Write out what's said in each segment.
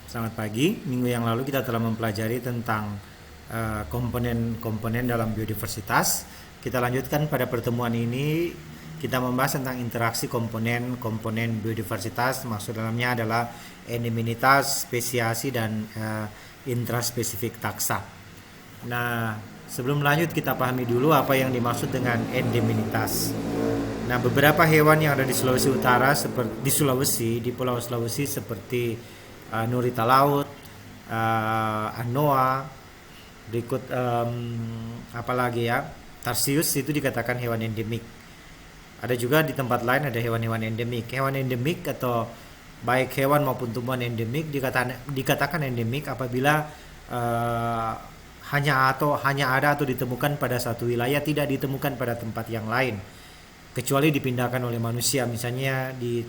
Selamat pagi. Minggu yang lalu kita telah mempelajari tentang komponen-komponen dalam biodiversitas. Kita lanjutkan pada pertemuan ini, kita membahas tentang interaksi komponen-komponen biodiversitas. Maksud dalamnya adalah endeminitas, spesiasi, dan intraspesifik taksa. Nah, sebelum lanjut kita pahami dulu apa yang dimaksud dengan endeminitas. Nah, beberapa hewan yang ada di Sulawesi Utara, seperti di Pulau Sulawesi, seperti nurita laut, anoa, berikut apalagi ya, tarsius, itu dikatakan hewan endemik. Ada juga di tempat lain ada hewan-hewan endemik. Hewan endemik atau baik hewan maupun tumbuhan endemik dikatakan endemik apabila hanya ada atau ditemukan pada satu wilayah, tidak ditemukan pada tempat yang lain, kecuali dipindahkan oleh manusia, misalnya di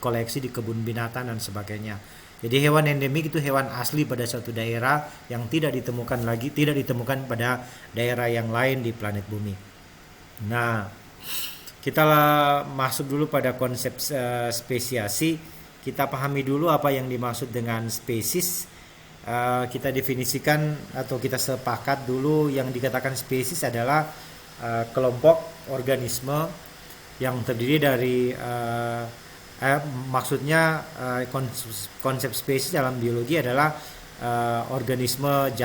koleksi di kebun binatang dan sebagainya. Jadi hewan endemik itu hewan asli pada suatu daerah yang tidak ditemukan pada daerah yang lain di planet bumi. Nah, kita masuk dulu pada konsep spesiasi. Kita pahami dulu apa yang dimaksud dengan spesies. Kita definisikan atau kita sepakat dulu, yang dikatakan spesies adalah kelompok organisme yang terdiri dari maksudnya konsep spesies dalam biologi adalah organisme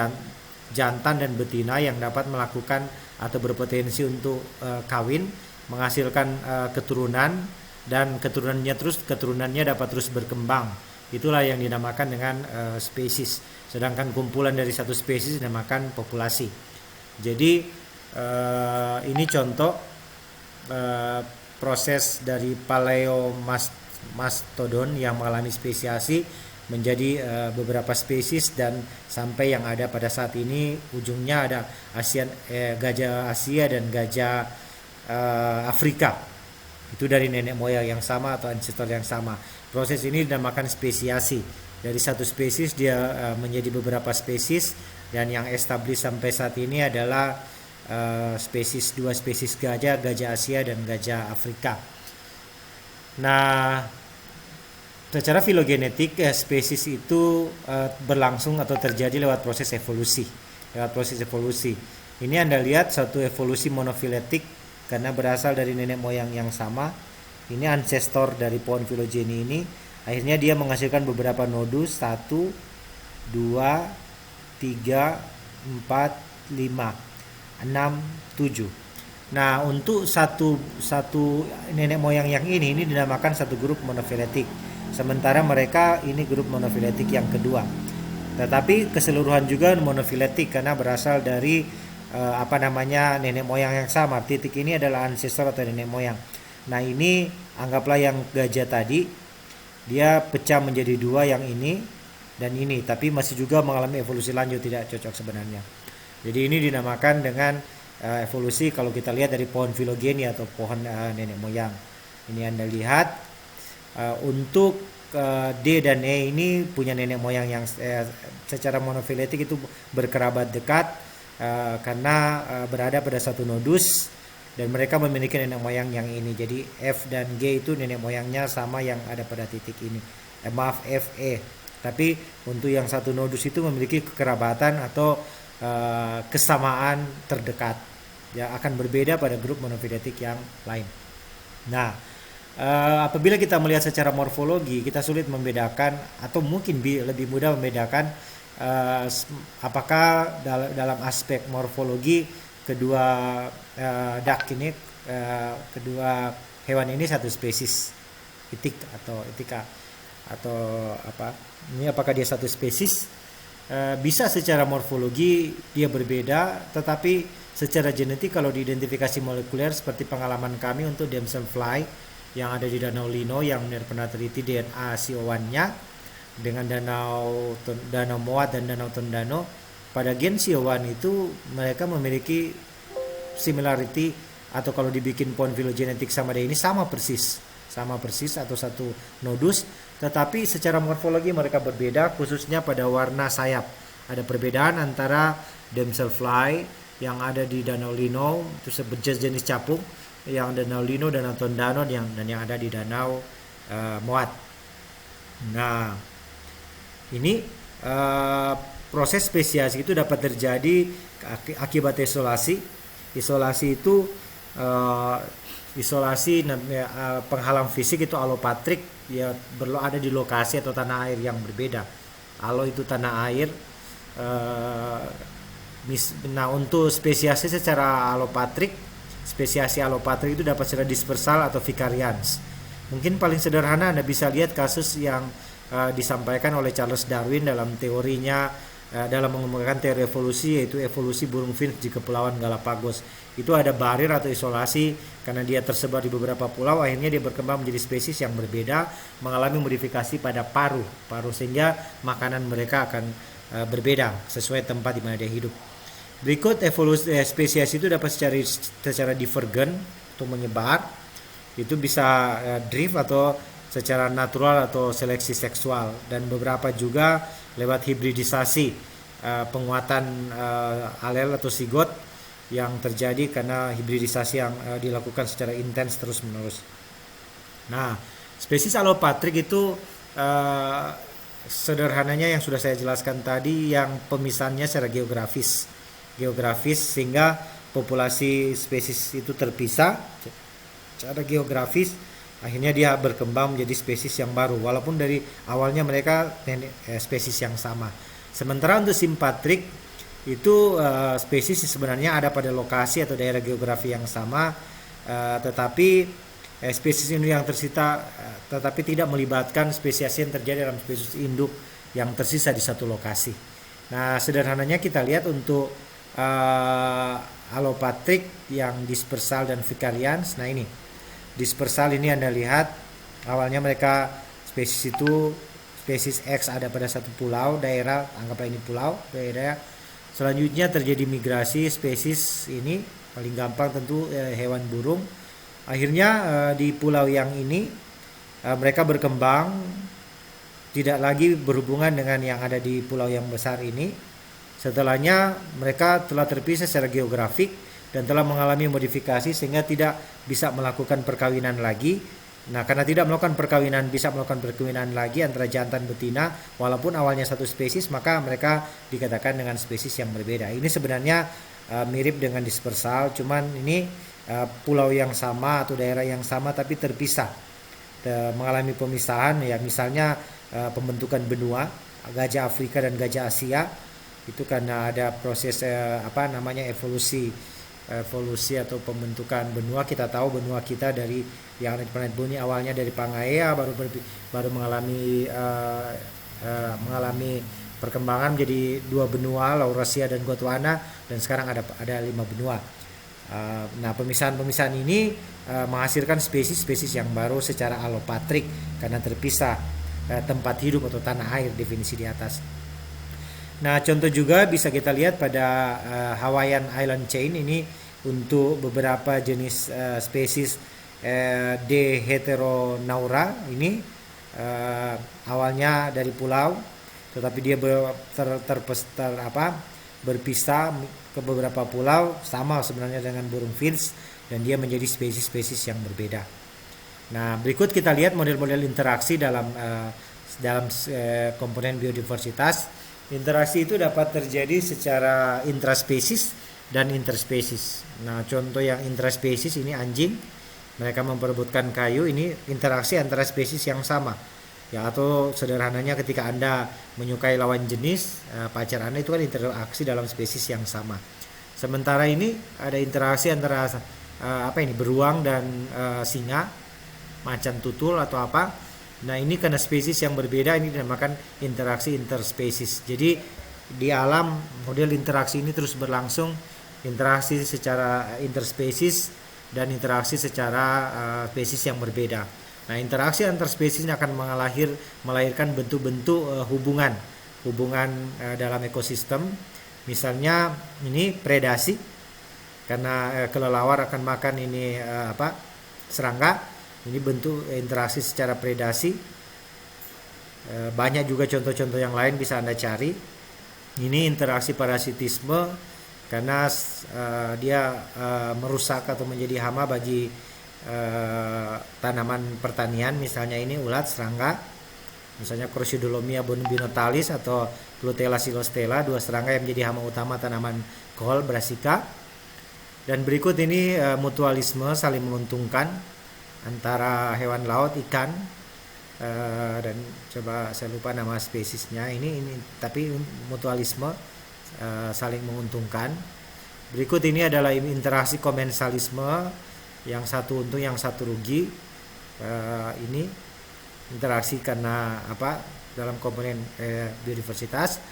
jantan dan betina yang dapat melakukan atau berpotensi untuk kawin, menghasilkan keturunan, dan keturunannya dapat terus berkembang. Itulah yang dinamakan dengan spesies. Sedangkan kumpulan dari satu spesies dinamakan populasi. Jadi ini contoh proses dari paleomastodon yang mengalami spesiasi menjadi beberapa spesies, dan sampai yang ada pada saat ini ujungnya ada gajah Asia dan gajah Afrika. Itu dari nenek moyang yang sama atau ancestor yang sama. Proses ini dinamakan spesiasi. Dari satu spesies dia menjadi beberapa spesies, dan yang established sampai saat ini adalah dua spesies gajah Asia dan gajah Afrika. Nah, secara filogenetik spesies itu berlangsung atau terjadi lewat proses evolusi. Ini Anda lihat satu evolusi monofiletik karena berasal dari nenek moyang yang sama. Ini ancestor dari pohon filogeni ini. Akhirnya dia menghasilkan beberapa nodus, 1, 2, 3, 4, 5, 6, 7. Nah, untuk satu nenek moyang yang ini dinamakan satu grup monofiletik. Sementara mereka ini grup monofiletik yang kedua. Tetapi keseluruhan juga monofiletik karena berasal dari nenek moyang yang sama. Titik ini adalah ancestor atau nenek moyang. Nah, ini anggaplah yang gajah tadi, dia pecah menjadi dua, yang ini dan ini, tapi masih juga mengalami evolusi lanjut, tidak cocok sebenarnya. Jadi ini dinamakan dengan evolusi kalau kita lihat dari pohon filogeni atau pohon nenek moyang. Ini Anda lihat untuk D dan E ini punya nenek moyang yang secara monofiletik itu berkerabat dekat karena berada pada satu nodus, dan mereka memiliki nenek moyang yang ini. Jadi F dan G itu nenek moyangnya sama yang ada pada titik ini. F, E. Tapi untuk yang satu nodus itu memiliki kekerabatan atau kesamaan terdekat. Ya, akan berbeda pada grup monofiletik yang lain. Nah, apabila kita melihat secara morfologi, kita sulit membedakan, atau mungkin lebih mudah membedakan apakah dalam aspek morfologi kedua kedua hewan ini satu spesies etika atau apa? Ini apakah dia satu spesies? Bisa secara morfologi dia berbeda, tetapi secara genetik kalau diidentifikasi molekuler seperti pengalaman kami untuk damselfly yang ada di Danau Lino, yang pernah teliti DNA CO1-nya dengan Danau Moat dan Danau Tondano, pada gen CO1 itu mereka memiliki similarity, atau kalau dibikin pohon filogenetik sama dia ini sama persis atau satu nodus, tetapi secara morfologi mereka berbeda, khususnya pada warna sayap. Ada perbedaan antara damselfly yang ada di Danau Lino, itu jenis capung, yang Danau Lino, Danau Tondano, dan yang ada di Danau Moat. Nah, Ini proses spesiasi itu dapat terjadi akibat isolasi. Isolasi itu penghalang fisik itu alopatrik, ya ada di lokasi atau tanah air yang berbeda. Alo itu tanah air. Nah, untuk spesiasi secara alopatrik, spesiasi alopatrik itu dapat secara dispersal atau vicarians. Mungkin paling sederhana Anda bisa lihat kasus yang disampaikan oleh Charles Darwin dalam teorinya, dalam mengembangkan teori evolusi, yaitu evolusi burung finch di Kepulauan Galapagos. Itu ada barir atau isolasi karena dia tersebar di beberapa pulau, akhirnya dia berkembang menjadi spesies yang berbeda, mengalami modifikasi pada paruh sehingga makanan mereka akan berbeda sesuai tempat di mana dia hidup. Berikut evolusi spesies itu dapat secara divergen atau menyebar, itu bisa drift atau secara natural atau seleksi seksual, dan beberapa juga lewat hibridisasi, penguatan alel atau sigot yang terjadi karena hibridisasi yang dilakukan secara intens terus menerus. Nah, spesies alopatrik itu sederhananya yang sudah saya jelaskan tadi, yang pemisahannya secara geografis sehingga populasi spesies itu terpisah secara geografis, akhirnya dia berkembang menjadi spesies yang baru walaupun dari awalnya mereka spesies yang sama. Sementara untuk simpatrik itu spesies sebenarnya ada pada lokasi atau daerah geografi yang sama, tetapi spesies ini yang tersisa tetapi tidak melibatkan spesies yang terjadi dalam spesies induk yang tersisa di satu lokasi. Nah, sederhananya kita lihat untuk alopatrik yang dispersal dan vicarians. Nah, ini dispersal ini Anda lihat awalnya mereka spesies X ada pada satu pulau, daerah, anggaplah ini pulau, daerah. Selanjutnya terjadi migrasi spesies ini, paling gampang tentu hewan burung. Akhirnya di pulau yang ini mereka berkembang tidak lagi berhubungan dengan yang ada di pulau yang besar ini. Setelahnya mereka telah terpisah secara geografik dan telah mengalami modifikasi sehingga tidak bisa melakukan perkawinan lagi. Nah, karena tidak bisa melakukan perkawinan lagi antara jantan betina, walaupun awalnya satu spesies, maka mereka dikatakan dengan spesies yang berbeda. Ini sebenarnya mirip dengan dispersal, cuman ini pulau yang sama atau daerah yang sama tapi terpisah, mengalami pemisahan, ya misalnya pembentukan benua, gajah Afrika dan gajah Asia. Itu karena ada proses evolusi atau pembentukan benua. Kita tahu benua kita dari yang ada di planet bumi awalnya dari Pangaea, baru mengalami perkembangan menjadi 2 benua, Laurasia dan Gondwana, dan sekarang ada 5 benua. Nah, pemisahan ini menghasilkan spesies yang baru secara alopatrik karena terpisah tempat hidup atau tanah air, definisi di atas. Nah, contoh juga bisa kita lihat pada Hawaiian Island Chain ini untuk beberapa jenis spesies D. heteronaura ini awalnya dari pulau, tetapi dia berpisah ke beberapa pulau, sama sebenarnya dengan burung finch, dan dia menjadi spesies yang berbeda. Nah, berikut kita lihat model-model interaksi dalam komponen biodiversitas. Interaksi itu dapat terjadi secara intraspesies dan interspesies. Nah, contoh yang intraspesies ini anjing, mereka memperebutkan kayu, ini interaksi antara spesies yang sama. Ya, atau sederhananya ketika Anda menyukai lawan jenis, pacar Anda, itu kan interaksi dalam spesies yang sama. Sementara ini ada interaksi antara beruang dan singa, macan tutul atau apa. Nah, ini karena spesies yang berbeda, ini dinamakan interaksi interspesies. Jadi di alam model interaksi ini terus berlangsung, interaksi secara interspesies dan interaksi secara spesies yang berbeda. Nah, interaksi antar spesies ini akan melahirkan bentuk-bentuk hubungan dalam ekosistem. Misalnya ini predasi, karena kelelawar akan makan serangga. Ini bentuk interaksi secara predasi. Banyak juga contoh-contoh yang lain bisa Anda cari. Ini interaksi parasitisme, karena dia merusak atau menjadi hama bagi tanaman pertanian. Misalnya ini ulat, serangga. misalnya Crocidolomia binotalis atau Glutella silostella, dua serangga yang menjadi hama utama tanaman kol Brassica. Dan berikut ini mutualisme, saling menguntungkan antara hewan laut, ikan, dan coba saya lupa nama spesiesnya ini tapi mutualisme, saling menguntungkan. Berikut ini adalah interaksi komensalisme, yang satu untung yang satu rugi. Ini interaksi karena dalam komponen biodiversitas.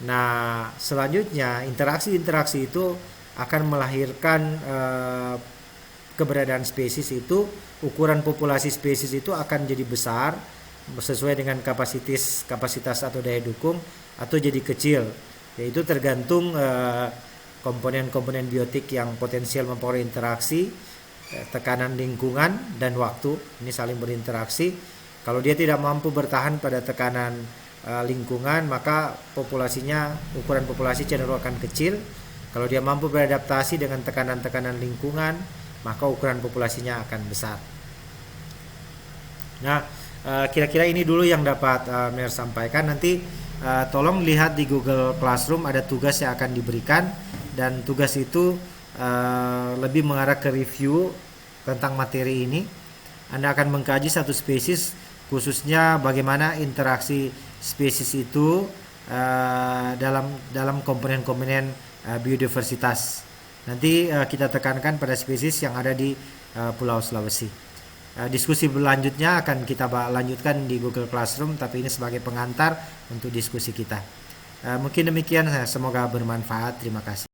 Nah, selanjutnya interaksi itu akan melahirkan keberadaan spesies itu, ukuran populasi spesies itu akan jadi besar sesuai dengan kapasitas atau daya dukung, atau jadi kecil, yaitu tergantung komponen-komponen biotik yang potensial mempengaruhi interaksi, tekanan lingkungan dan waktu. Ini saling berinteraksi. Kalau dia tidak mampu bertahan pada tekanan lingkungan, maka ukuran populasi cenderung akan kecil. Kalau dia mampu beradaptasi dengan tekanan-tekanan lingkungan, maka ukuran populasinya akan besar. Nah, kira-kira ini dulu yang dapat Mer sampaikan. Nanti tolong lihat di Google Classroom, ada tugas yang akan diberikan, dan tugas itu lebih mengarah ke review tentang materi ini. Anda akan mengkaji satu spesies, khususnya bagaimana interaksi spesies itu dalam komponen-komponen biodiversitas. Nanti kita tekankan pada spesies yang ada di Pulau Sulawesi. Diskusi berlanjutnya akan kita lanjutkan di Google Classroom, tapi ini sebagai pengantar untuk diskusi kita. Mungkin demikian, semoga bermanfaat. Terima kasih.